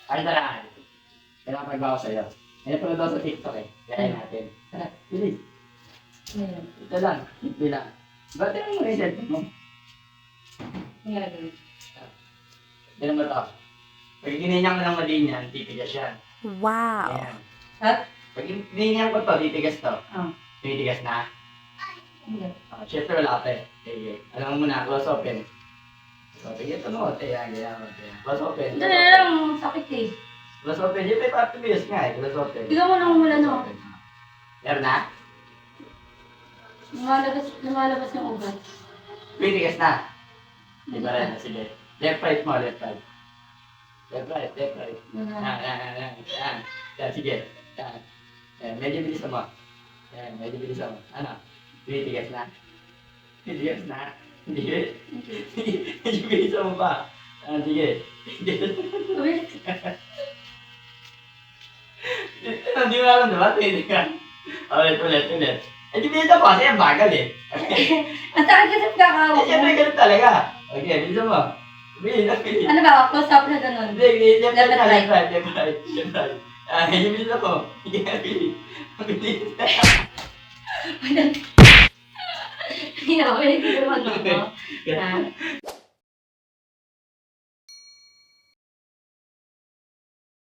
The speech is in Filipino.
Ay, tara. Kailangan pa ako sa'yo. Ngayon pala daw sa TikTok eh. Kaya natin. Tara, bilis. Ngayon. Ito lang. Ito lang. Ba't yung mo na yung cellphone mo? Ang gagawin. Ganun ba ito? Pag gininyan ko ng mali niyan, titigas yan. Wow. Ayan. Ha? Pag gininyan ko to, titigas to. Oh. Titigas na. Hindi. Siyempre wala ate. Okay. Alam mo na, close open. So, tigyan ito mo, ate. Yan, ganyan. Close open. Hindi na lang, sakit eh. Close open. Siyempre, patuloy nga eh. Close open. Bigyan mo lang mula no. Meron na? Lumalabas yung ugat. Titigas na. Di ba rin? Sige. Left right mo, left right. Left right, left right. Yan. Yan, sige. Yan. Yan, medyo bilis mo. Yan, medyo bilis mo. Ano? Titigas na. Titigas na. Hindi. Medyo bilis mo pa. Ah, sige. Uy, Hindi mo alam diba? Titigas. Ulit. Eh, di bilis ako kasi ang bagal eh. ang sakit kasi pagkakawak Eh, mo. siyempre ganun talaga. Okay, bilis mo. Bilis. Ano ba, close up na ganun. Hindi, left Left and right. left right. Ah, medyo bilis ako. Sige, bilis. Bilis. Hindi ako, hindi naman ako.